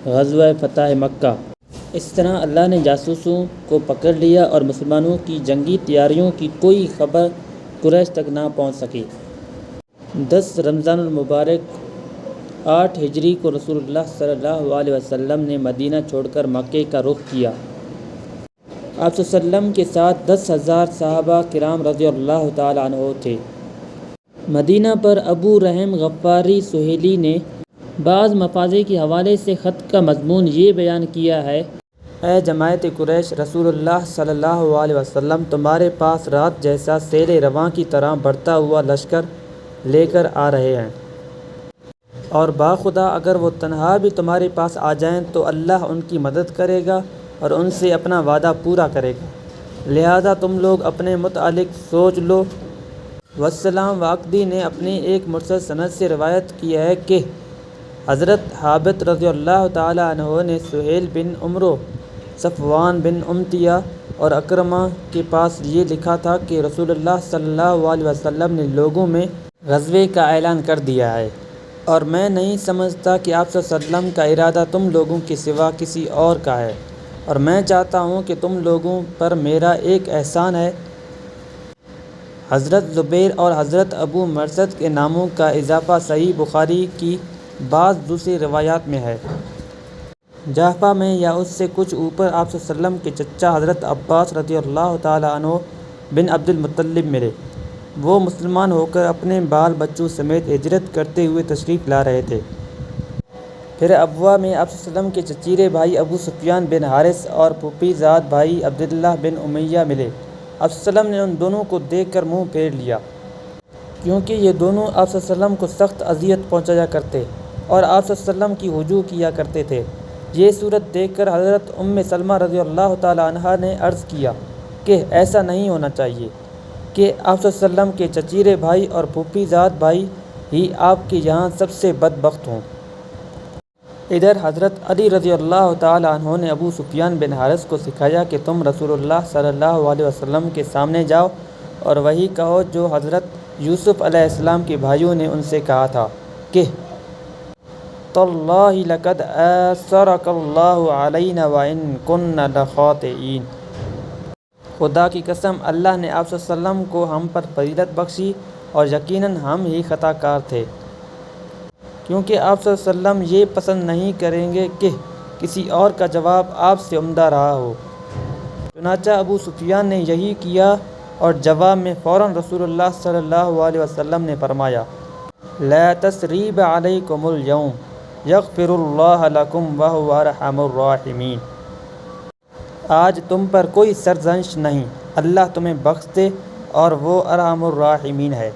غزوہ فتح مکہ۔ اس طرح اللہ نے جاسوسوں کو پکڑ لیا اور مسلمانوں کی جنگی تیاریوں کی کوئی خبر قریش تک نہ پہنچ سکی۔ 10 رمضان المبارک 8 ہجری کو رسول اللہ صلی اللہ علیہ وسلم نے مدینہ چھوڑ کر مکے کا رخ کیا۔ آپ صلی اللہ علیہ وسلم کے ساتھ 10,000 صحابہ کرام رضی اللہ تعالیٰ عنہ تھے۔ مدینہ پر ابو رحم غفاری سہیلی نے بعض مفازے کے حوالے سے خط کا مضمون یہ بیان کیا ہے: اے جماعت قریش، رسول اللہ صلی اللہ علیہ وسلم تمہارے پاس رات جیسا سیل رواں کی طرح بڑھتا ہوا لشکر لے کر آ رہے ہیں، اور باخدا اگر وہ تنہا بھی تمہارے پاس آ جائیں تو اللہ ان کی مدد کرے گا اور ان سے اپنا وعدہ پورا کرے گا، لہذا تم لوگ اپنے متعلق سوچ لو۔ والسلام واقدی نے اپنی ایک مرسل سند سے روایت کی ہے کہ حضرت حابط رضی اللہ تعالیٰ عنہ نے سہیل بن عمرو، صفوان بن امیہ اور اکرمہ کے پاس یہ لکھا تھا کہ رسول اللہ صلی اللہ علیہ وسلم نے لوگوں میں غزوے کا اعلان کر دیا ہے، اور میں نہیں سمجھتا کہ آپ صلی اللہ علیہ وسلم کا ارادہ تم لوگوں کے سوا کسی اور کا ہے، اور میں چاہتا ہوں کہ تم لوگوں پر میرا ایک احسان ہے۔ حضرت زبیر اور حضرت ابو مرثد کے ناموں کا اضافہ صحیح بخاری کی بعض دوسری روایات میں ہے۔ جحفہ میں یا اس سے کچھ اوپر آپ صلی اللہ علیہ وسلم کے چچا حضرت عباس رضی اللہ تعالیٰ عنہ بن عبد المطلب ملے۔ وہ مسلمان ہو کر اپنے بال بچوں سمیت ہجرت کرتے ہوئے تشریف لا رہے تھے۔ پھر ابوا میں آپ صلی اللہ علیہ وسلم کے چچیرے بھائی ابو سفیان بن حارث اور پھوپھی زاد بھائی عبداللہ بن امیہ ملے۔ آپ صلی اللہ علیہ وسلم نے ان دونوں کو دیکھ کر منہ پھیر لیا، کیونکہ یہ دونوں آپ صلی اللہ علیہ وسلم کو سخت اذیت پہنچایا کرتے اور آپ صلی اللہ علیہ وسلم کی ہجوم کیا کرتے تھے۔ یہ صورت دیکھ کر حضرت ام سلمہ رضی اللہ تعالیٰ عنہا نے عرض کیا کہ ایسا نہیں ہونا چاہیے کہ آپ صلی اللہ علیہ وسلم کے چچیرے بھائی اور پھوپھی زاد بھائی ہی آپ کے یہاں سب سے بدبخت ہوں۔ ادھر حضرت علی رضی اللہ تعالیٰ عنہ نے ابو سفیان بن حارث کو سکھایا کہ تم رسول اللہ صلی اللہ علیہ وسلم کے سامنے جاؤ اور وہی کہو جو حضرت یوسف علیہ السلام کے بھائیوں نے ان سے کہا تھا کہ تاللہ لقد آثرک اللہ علینا وان کنا لخاطئین، خدا کی قسم اللہ نے آپ صلی اللہ علیہ وسلم کو ہم پر فضیلت بخشی اور یقیناً ہم ہی خطا کار تھے، کیونکہ آپ صلی اللہ علیہ وسلم یہ پسند نہیں کریں گے کہ کسی اور کا جواب آپ سے عمدہ رہا ہو۔ چنانچہ ابو سفیان نے یہی کیا اور جواب میں فوراً رسول اللہ صلی اللہ علیہ وسلم نے فرمایا: لا تثریب علیکم اليوم یغفر اللہ لکم وہو ارحم الراحمین، آج تم پر کوئی سرزنش نہیں، اللہ تمہیں بخش دے اور وہ ارحم الراحمین ہے۔